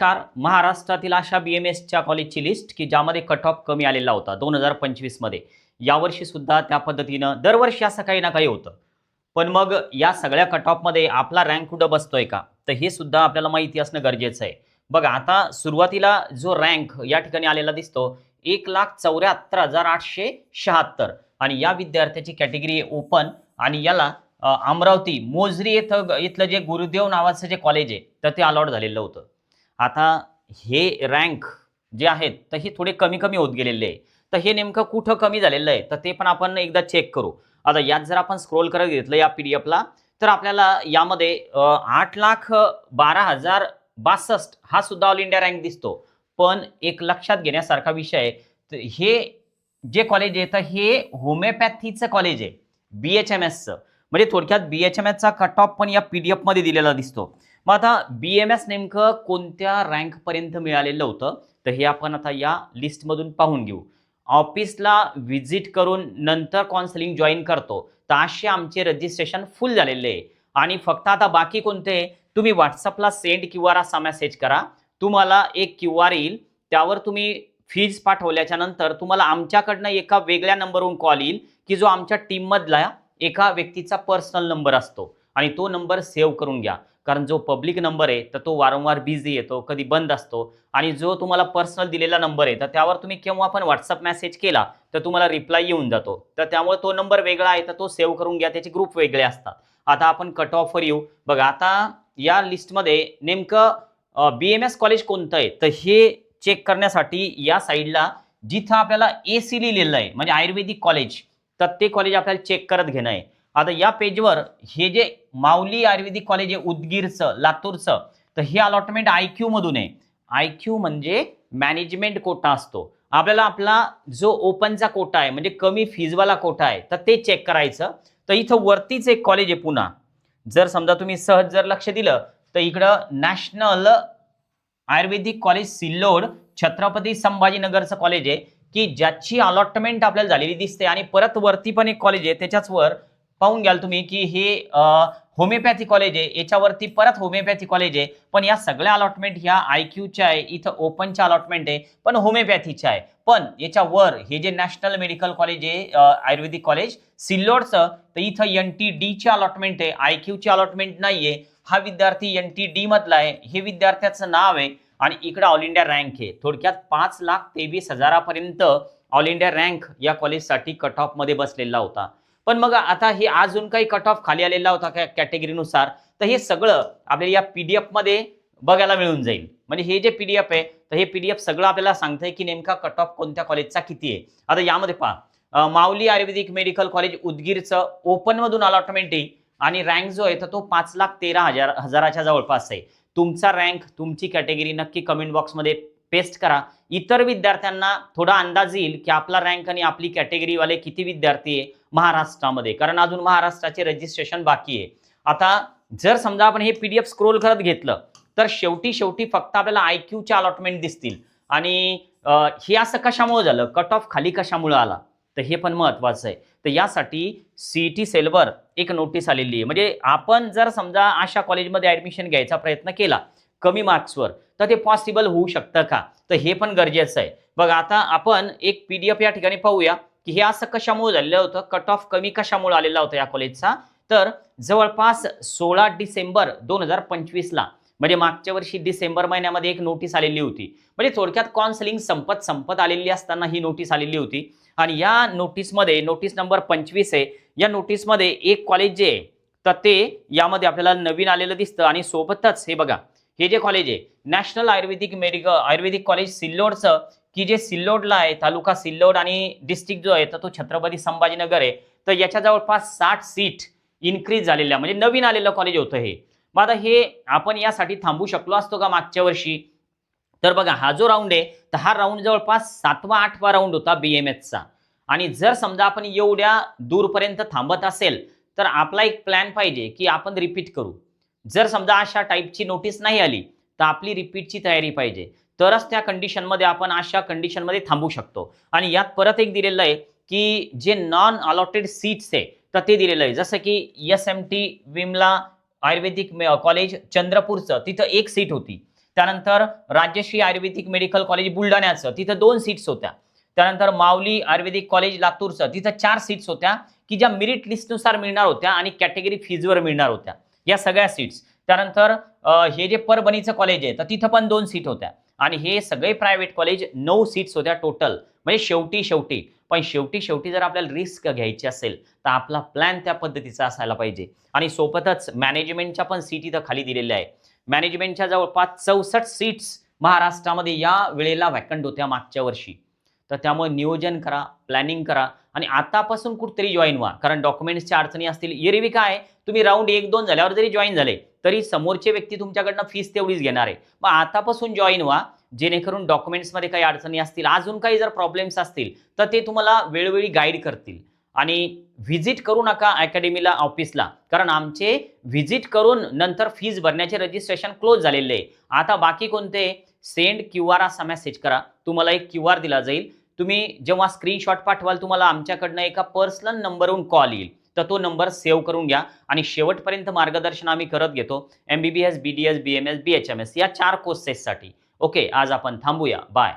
नमस्कार. महाराष्ट्रातील अशा BMSच्या कॉलेजची लिस्ट की ज्यामध्ये कट ऑफ कमी आलेला होता 2025 मध्ये. यावर्षी सुद्धा त्या पद्धतीनं दरवर्षी असं काही ना काही होतं. पण मग या सगळ्या कट ऑफमध्ये आपला रँक कुठं बसतोय का? तर हे सुद्धा आपल्याला माहिती असणं गरजेचं आहे. बघा आता सुरुवातीला जो रँक या ठिकाणी आलेला दिसतो 1,74,876 आणि या विद्यार्थ्याची कॅटेगरी ओपन आणि याला अमरावती मोजरी इथलं जे गुरुदेव नावाचं जे कॉलेज आहे तर ते अलॉट झालेलं होतं. आता हे रँक जे आहेत तर हे थोडे कमी कमी होत गेलेले आहे. तर हे नेमकं कुठं कमी झालेलं आहे तर ते पण आपण एकदा चेक करू. आता यात जर आपण स्क्रोल करत घेतलं या PDF ला तर आपल्याला यामध्ये 8,12,062 हा सुद्धा ऑल इंडिया रँक दिसतो. पण एक लक्षात घेण्यासारखा विषय आहे, तर हे जे कॉलेज आहे तर हे होमिओपॅथीचं कॉलेज आहे, BHMSचं. म्हणजे थोडक्यात BHMSचा कट ऑफ पण या PDF मध्ये दिलेला दिसतो. मग आता BMS नेमकं कोणत्या रँक पर्यंत मिळालेलं होतं तर हे आपण आता या लिस्टमधून पाहून घेऊ. ऑफिसला व्हिजिट करून नंतर काउन्सिलिंग जॉईन करतो तर असे आमचे रजिस्ट्रेशन फुल झालेले आहे आणि फक्त आता बाकी कोणते तुम्ही व्हॉट्सअपला सेंड QR असा मेसेज करा. तुम्हाला एक QR येईल, त्यावर तुम्ही फीज पाठवल्याच्या नंतर तुम्हाला आमच्याकडनं एका वेगळ्या नंबरवरून कॉल येईल की जो आमच्या टीममधला एका व्यक्तीचा पर्सनल नंबर असतो आणि तो नंबर सेव्ह करून घ्या. कारण जो पब्लिक नंबर आहे तर तो वारंवार बिझी येतो, कधी बंद असतो आणि जो तुम्हाला पर्सनल दिलेला नंबर आहे तर त्यावर तुम्ही केव्हा पण व्हॉट्सअप मेसेज केला तर तुम्हाला रिप्लाय येऊन जातो. तर त्यामुळे तो नंबर वेगळा आहे तर तो सेव्ह करून घ्या, त्याचे ग्रुप वेगळे असतात. आता आपण कट ऑफवर येऊ. बघा आता या लिस्टमध्ये नेमकं BMS कॉलेज कोणतं आहे तर हे चेक करण्यासाठी या साईडला जिथं आपल्याला AC लिहिलेलं आहे म्हणजे आयुर्वेदिक कॉलेज, तर ते कॉलेज आपल्याला चेक करत घेणं आहे. आता या पेजवर हे जे माऊली आयुर्वेदिक कॉलेज आहे उदगीरचं, लातूरचं, तर हे अलॉटमेंट IQ मधून आहे. IQ म्हणजे मॅनेजमेंट कोटा असतो. आपल्याला आपला जो ओपनचा कोटा आहे म्हणजे कमी फीजवाला कोटा आहे तर ते चेक करायचं. तर इथं वरतीच एक कॉलेज आहे पुन्हा. जर समजा तुम्ही सहज जर लक्ष दिलं तर इकडं नॅशनल आयुर्वेदिक कॉलेज सिल्लोड छत्रपती संभाजीनगरचं कॉलेज आहे की ज्याची अलॉटमेंट आपल्याला झालेली दिसते आणि परत वरती पण एक कॉलेज आहे त्याच्याच वर पाहून घ्याल तुम्ही की हे होमिओपॅथी कॉलेज आहे, याच्यावरती परत होमिओपॅथी कॉलेज आहे. पण या सगळ्या अलॉटमेंट ह्या IQच्या आहे, इथं ओपनच्या अलॉटमेंट आहे पण होमिओपॅथीच्या आहे. पण याच्यावर हे जे नॅशनल मेडिकल कॉलेज आहे आयुर्वेदिक कॉलेज सिल्लोडचं, तर इथं NTDची अलॉटमेंट आहे, IQची अलॉटमेंट नाहीये. हा विद्यार्थी NTD मधला आहे, हे विद्यार्थ्याचं नाव आहे आणि इकडे ऑल इंडिया रँक आहे. थोडक्यात 5,23,000 पर्यंत ऑल इंडिया रँक या कॉलेजसाठी कट ऑफ मध्ये बसलेला होता. पण मग आता हे अजून काही कट ऑफ खाली आलेला होता कॅटेगरीनुसार तर हे सगळं आपल्याला या PDF मध्ये बघायला मिळून जाईल. म्हणजे हे जे PDF आहे तर हे PDF सगळं आपल्याला सांगतंय की नेमका कट ऑफ कोणत्या कॉलेजचा किती आहे. आता यामध्ये पहा माऊली आयुर्वेदिक मेडिकल कॉलेज उदगीरचं ओपन मधून अलॉटमेंट आहे आणि रँक जो आहे तर तो 5,13,000च्या जवळपास आहे. तुमचा रँक, तुमची कॅटेगरी नक्की कमेंट बॉक्समध्ये पेस्ट करा. इतर विद्यार्थ्यांना थोडा अंदाज येईल की आपला रँक आणि आपली कॅटेगरी वाले किती विद्यार्थी आहे महाराष्ट्रामध्ये, कारण अजून महाराष्ट्राचे रजिस्ट्रेशन बाकी आहे. आता जर समजा आपण हे PDF स्क्रोल करत घेतलं तर शेवटी फक्त आपल्याला IQच्या अलॉटमेंट दिसतील आणि हे असं कशामुळे झालं, कट ऑफ खाली कशामुळे आला तर हे पण महत्वाचं आहे. तर यासाठी CET सेलवर एक नोटीस आलेली आहे. म्हणजे आपण जर समजा अशा कॉलेजमध्ये ऍडमिशन घ्यायचा प्रयत्न केला कमी मार्क्सवर तर ते पॉसिबल होऊ शकतं का, तर हे पण गरजेचं आहे. बघा आता आपण एक PDF या ठिकाणी पाहूया की हे असं कशामुळे झालेलं होतं, कट ऑफ कमी कशामुळे आलेला होता या कॉलेजचा. तर जवळपास 16 डिसेंबर 2025ला म्हणजे मागच्या वर्षी डिसेंबर महिन्यामध्ये एक नोटीस आलेली होती. म्हणजे थोडक्यात काउन्सिलिंग संपत आलेली असताना ही नोटीस आलेली होती आणि या नोटीसमध्ये नोटीस नंबर 25 आहे. या नोटीसमध्ये एक कॉलेज जे आहे तर ते यामध्ये आपल्याला नवीन आलेलं दिसतं आणि सोबतच हे बघा हे जे कॉलेज आहे नॅशनल आयुर्वेदिक कॉलेज सिल्लोडचं की जे सिल्लोडला आहे, तालुका सिल्लोड आणि डिस्ट्रिक्ट जो आहे तर तो छत्रपती संभाजीनगर आहे. तर याच्या जवळपास 60 सीट इन्क्रीज झालेल्या म्हणजे नवीन आलेलं कॉलेज होतं हे. मग आता हे आपण यासाठी थांबू शकलो असतो का मागच्या वर्षी, तर बघा हा जो राऊंड आहे तर हा राऊंड जवळपास 7वा-8वा राऊंड होता BMSचा. आणि जर समजा आपण एवढ्या दूरपर्यंत थांबत असेल तर आपला एक प्लॅन पाहिजे की आपण रिपीट करू. जर समजा अशा टाईपची नोटीस नाही आली तर आपली रिपीटची तयारी पाहिजे, तरच त्या कंडिशनमध्ये आपण अशा कंडिशनमध्ये थांबू शकतो. आणि यात परत एक दिलेलं आहे की जे नॉन अलॉटेड सीट्स आहे तर ते दिलेलं आहे. जसं की SMT विमला आयुर्वेदिक कॉलेज चंद्रपूरचं तिथं एक सीट होती, त्यानंतर राजश्री आयुर्वेदिक मेडिकल कॉलेज बुलढाण्याचं, तिथं 2 सीट्स होत्या. त्यानंतर माऊली आयुर्वेदिक कॉलेज लातूरचं, तिथं 4 सीट्स होत्या की ज्या मेरिट लिस्टनुसार मिळणार होत्या आणि कॅटेगरी फीजवर मिळणार होत्या, या सगळ्या सीट्स. त्यानंतर हे जे परभणीचं कॉलेज आहे तर तिथं पण 2 सीट होत्या आणि हे सगळे प्रायव्हेट कॉलेज 9 सीट्स होत्या टोटल. म्हणजे शेवटी जर आपल्याला रिस्क घ्यायची असेल तर आपला प्लॅन त्या पद्धतीचा असायला पाहिजे. आणि सोबतच मॅनेजमेंटच्या पण सीट इथं खाली दिलेल्या आहे. मॅनेजमेंटच्या जवळपास 64 सीट्स महाराष्ट्रामध्ये या वेळेला व्हॅकंट होत्या मागच्या वर्षी. तर त्यामुळे नियोजन करा, प्लॅनिंग करा आणि आतापासून कुठेतरी जॉईन व्हा. कारण डॉक्युमेंट्सच्या अडचणी असतील. एरवी काय तुम्ही राऊंड 1-2 झाल्यावर जरी जॉईन झाले तरी समोरचे व्यक्ती तुमच्याकडनं फीस तेवढीच घेणार आहे. मग आतापासून जॉईन व्हा, जेणेकरून डॉक्युमेंट्समध्ये काही अडचणी असतील, अजून काही जर प्रॉब्लेम्स असतील तर ते तुम्हाला वेळोवेळी गाईड करतील. आणि व्हिजिट करू नका अकॅडमीला, ऑफिसला, कारण आमचे व्हिजिट करून नंतर फीस भरण्याचे रजिस्ट्रेशन क्लोज झालेले आहे. आता बाकी कोणते, सेंड QR असा मेसेज करा, तुम्हाला एक QR दिला जाईल. तुम्ही जेव्हा स्क्रीनशॉट पाठवाल तुम्हाला आमच्याकडनं एका पर्सनल नंबरवरून कॉल येईल. तर तो नंबर सेव्ह करून घ्या आणि शेवटपर्यंत मार्गदर्शन आम्ही करत घेतो MBBS, BDS, BMS, BHMS या 4 कोर्सेससाठी. ओके, आज आपण थांबूया. बाय.